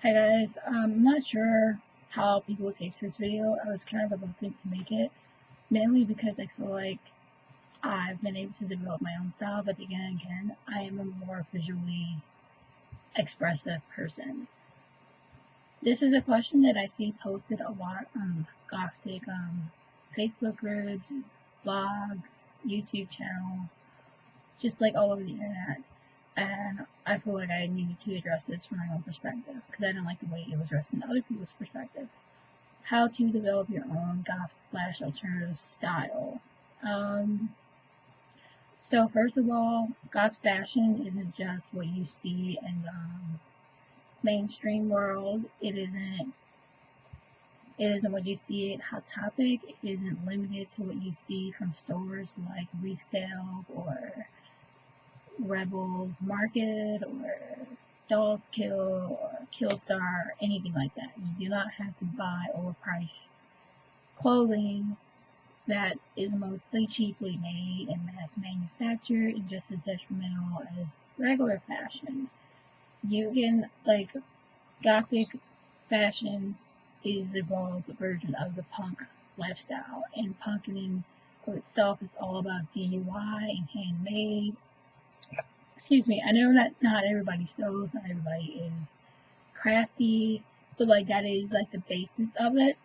Hi guys, I'm not sure how people take this video. I was kind of reluctant to make it, mainly because I feel like I've been able to develop my own style, but again, I am a more visually expressive person. This is a question that I see posted a lot on Gothic Facebook groups, blogs, YouTube channel, just like all over the internet. And I feel like I needed to address this from my own perspective because I don't like the way it was addressed in other people's perspective. How to develop your own goth/alternative style. Um, so first of all, goth fashion isn't just what you see in the mainstream world. It isn't what you see at Hot Topic. It isn't limited to what you see from stores like Resale or Rebels Market or Dolls Kill or Killstar or anything like that. You do not have to buy overpriced clothing that is mostly cheaply made and mass manufactured and just as detrimental as regular fashion. You can, like, Gothic fashion is the evolved version of the punk lifestyle, and punking of itself is all about DIY and handmade. Excuse me, I know that not everybody sews, not everybody is crafty, but like that is like the basis of it.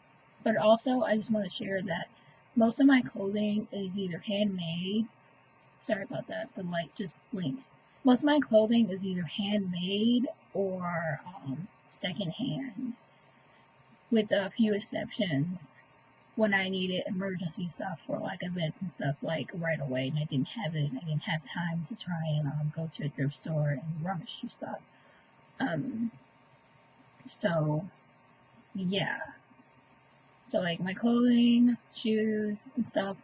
But also, I just want to share that most of my clothing is either handmade. Sorry about that, the light just blinked. Most of my clothing is either handmade or secondhand, with a few exceptions when I needed emergency stuff for like events and stuff like right away, and I didn't have it, and I didn't have time to try and go to a thrift store and rummage through stuff. Um, so yeah, so like my clothing, shoes, and stuff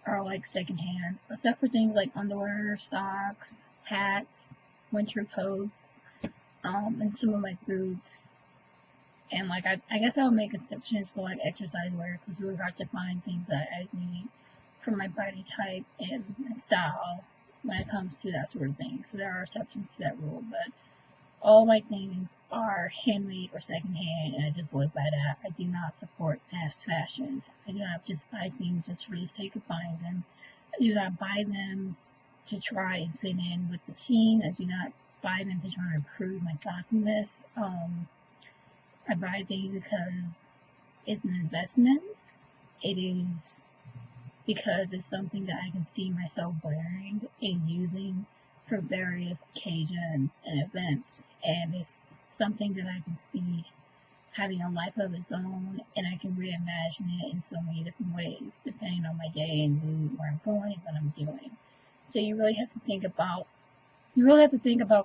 are like secondhand, except for things like underwear, socks, hats, winter coats, and some of my boots. And like I guess I'll make exceptions for like exercise wear because we're hard to find things that I need for my body type and style when it comes to that sort of thing. So there are exceptions to that rule, but all my things are handmade or secondhand, and I just live by that. I do not support fast fashion. I do not just buy things just for the sake of buying them. I do not buy them to try and fit in with the scene. I do not buy them to try to improve my gothiness. I buy things because it's an investment. It is because it's something that I can see myself wearing and using for various occasions and events. And it's something that I can see having a life of its own, and I can reimagine it in so many different ways, depending on my day and mood, where I'm going, and what I'm doing. So you really have to think about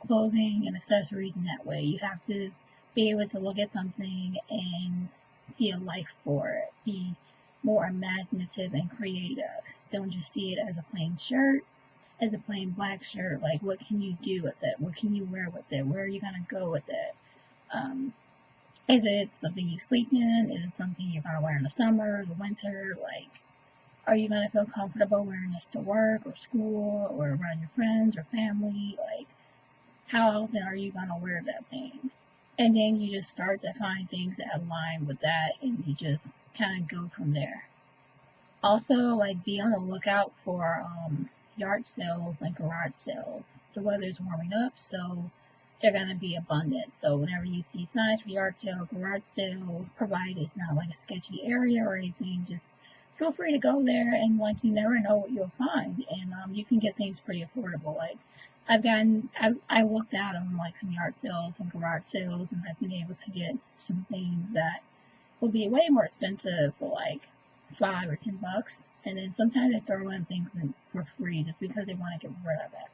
clothing and accessories in that way. You have to be able to look at something and see a life for it. Be more imaginative and creative. Don't just see it as a plain shirt, as a plain black shirt. Like, what can you do with it? What can you wear with it? Where are you gonna go with it? Is it something you sleep in? Is it something you're gonna wear in the summer, the winter? Like, are you gonna feel comfortable wearing this to work or school or around your friends or family? Like, how often are you gonna wear that thing? And then you just start to find things that align with that, and you just kind of go from there. Also, like, be on the lookout for yard sales and garage sales. The weather's warming up, so they're gonna be abundant. So whenever you see signs for yard sale, garage sale, provided it's not like a sketchy area or anything, just feel free to go there, and like you never know what you'll find, and you can get things pretty affordable. Like I looked at them like some yard sales and garage sales, and I've been able to get some things that will be way more expensive for like $5 or $10, and then sometimes they throw in things for free just because they want to get rid of it.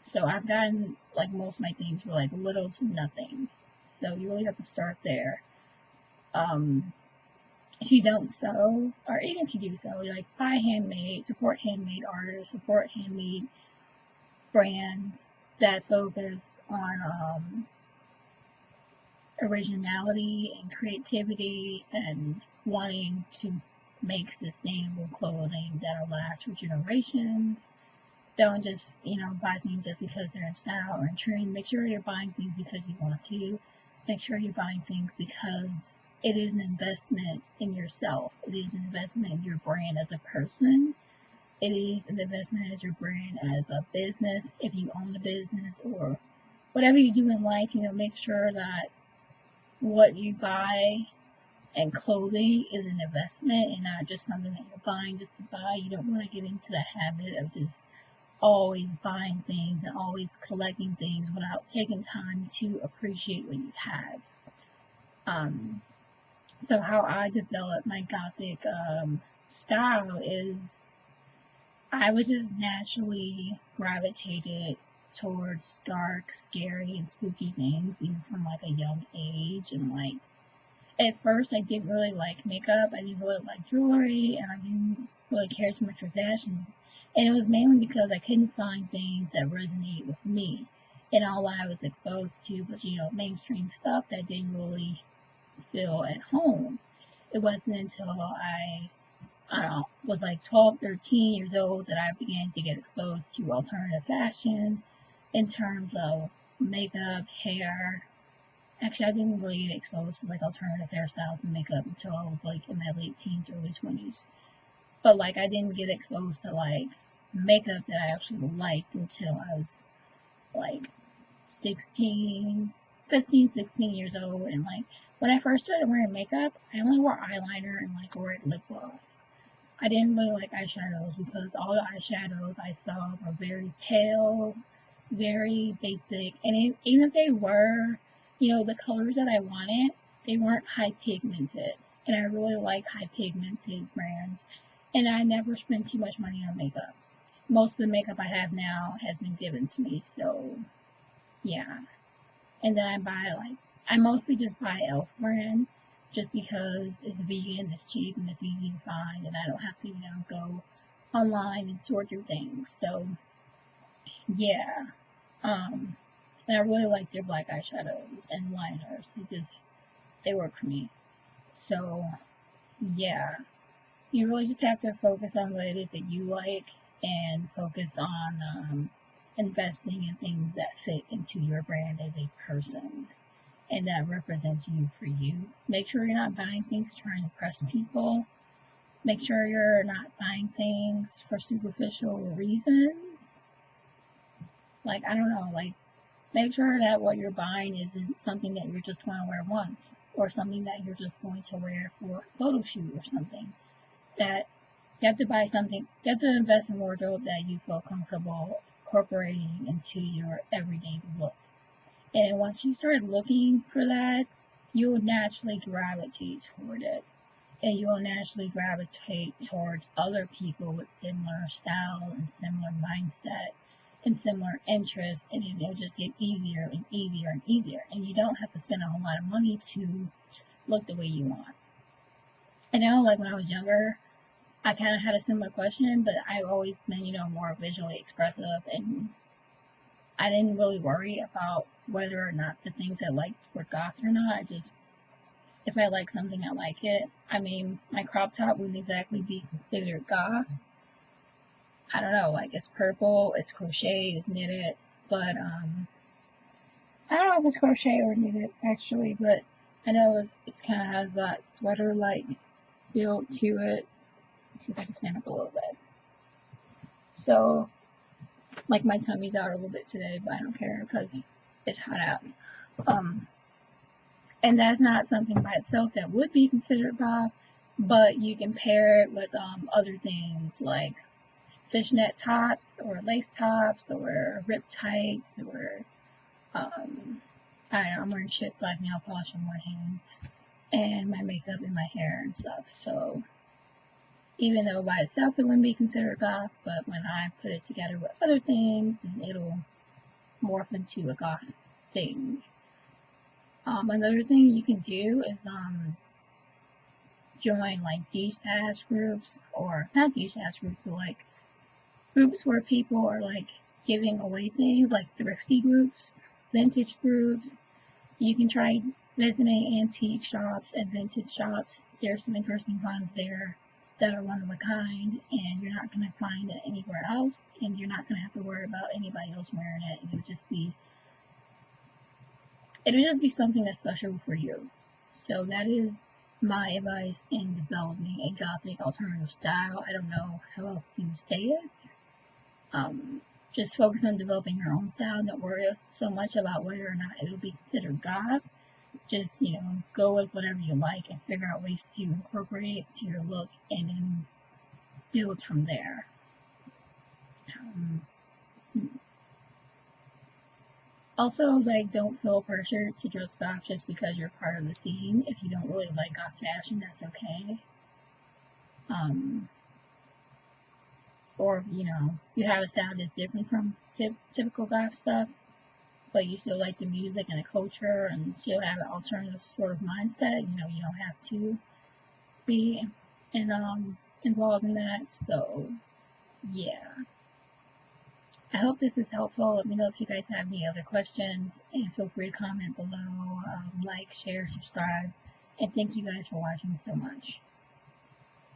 So I've gotten like most of my things for like little to nothing. So you really have to start there. If you don't sew, or even if you do sew, like buy handmade, support handmade artists, support handmade brands that focus on originality and creativity and wanting to make sustainable clothing that'll last for generations. Don't just, buy things just because they're in style or in trend. Make sure you're buying things because you want to. Make sure you're buying things because it is an investment in yourself. It is an investment in your brand as a person. It is an investment as your brand as a business. If you own a business or whatever you do in life, make sure that what you buy and clothing is an investment and not just something that you're buying just to buy. You don't want to get into the habit of just always buying things and always collecting things without taking time to appreciate what you have. So how I developed my Gothic style is I was just naturally gravitated towards dark, scary, and spooky things, even from like a young age. And like at first, I didn't really like makeup. I didn't really like jewelry, and I didn't really care too much for fashion. And it was mainly because I couldn't find things that resonated with me. And all I was exposed to was, mainstream stuff that didn't really feel at home. It wasn't until I don't know, was like 12, 13 years old that I began to get exposed to alternative fashion in terms of makeup, hair. Actually, I didn't really get exposed to like alternative hairstyles and makeup until I was like in my late teens, early 20s. But like I didn't get exposed to like makeup that I actually liked until I was like 16, 15, 16 years old. And like when I first started wearing makeup, I only wore eyeliner and like wore lip gloss. I didn't really like eyeshadows because all the eyeshadows I saw were very pale, very basic, and even if they were, the colors that I wanted, they weren't high pigmented. And I really like high pigmented brands. And I never spent too much money on makeup. Most of the makeup I have now has been given to me, so yeah. And then I mostly just buy e.l.f. brand just because it's vegan, it's cheap, and it's easy to find, and I don't have to, go online and sort through things. So yeah. And I really like their black eyeshadows and liners. They work for me. So yeah. You really just have to focus on what it is that you like and focus on investing in things that fit into your brand as a person and that represents you for you. Make sure you're not buying things to try and impress people. Make sure you're not buying things for superficial reasons. Like, I don't know, like, make sure that what you're buying isn't something that you're just going to wear once or something that you're just going to wear for a photo shoot or something. That you have to buy something, you have to invest in a wardrobe that you feel comfortable incorporating into your everyday look. And once you start looking for that, you'll naturally gravitate toward it. And you'll naturally gravitate towards other people with similar style and similar mindset and similar interests. And it'll just get easier and easier and easier. And you don't have to spend a whole lot of money to look the way you want. I know, like when I was younger, I kind of had a similar question, but I've always been, more visually expressive, and I didn't really worry about whether or not the things I liked were goth or not. If I like something, I like it. I mean, my crop top wouldn't exactly be considered goth. I don't know, like it's purple, it's crocheted, it's knitted, but I don't know if it's crochet or knitted actually, but I know it's kind of has that sweater-like feel to it. Let's see if I can stand up a little bit. So, like my tummy's out a little bit today, but I don't care because it's hot out. And that's not something by itself that would be considered goth, but you can pair it with other things like fishnet tops or lace tops or ripped tights or I don't know, I'm wearing shit black nail polish on one hand and my makeup and my hair and stuff. So even though by itself it wouldn't be considered goth, but when I put it together with other things, then it'll morph into a goth thing. Another thing you can do is join like D-stash groups, or not D-stash groups, but like groups where people are like giving away things, like thrifty groups, vintage groups. You can try visiting antique shops and vintage shops. There's some interesting finds there. that are one of a kind, and you're not going to find it anywhere else, and you're not going to have to worry about anybody else wearing it. It'll just be something that's special for you. So that is my advice in developing a gothic alternative style. I don't know how else to say it. Just focus on developing your own style. Don't worry so much about whether or not it will be considered goth. Just, go with whatever you like and figure out ways to incorporate it to your look and then build from there. Also, don't feel pressure to dress goth just because you're part of the scene. If you don't really like goth fashion, that's okay. Or, you have a style that's different from typical goth stuff, but you still like the music and the culture and still have an alternative sort of mindset. You don't have to be involved in that. So, yeah. I hope this is helpful. Let me know if you guys have any other questions, and feel free to comment below, like, share, subscribe, and thank you guys for watching so much.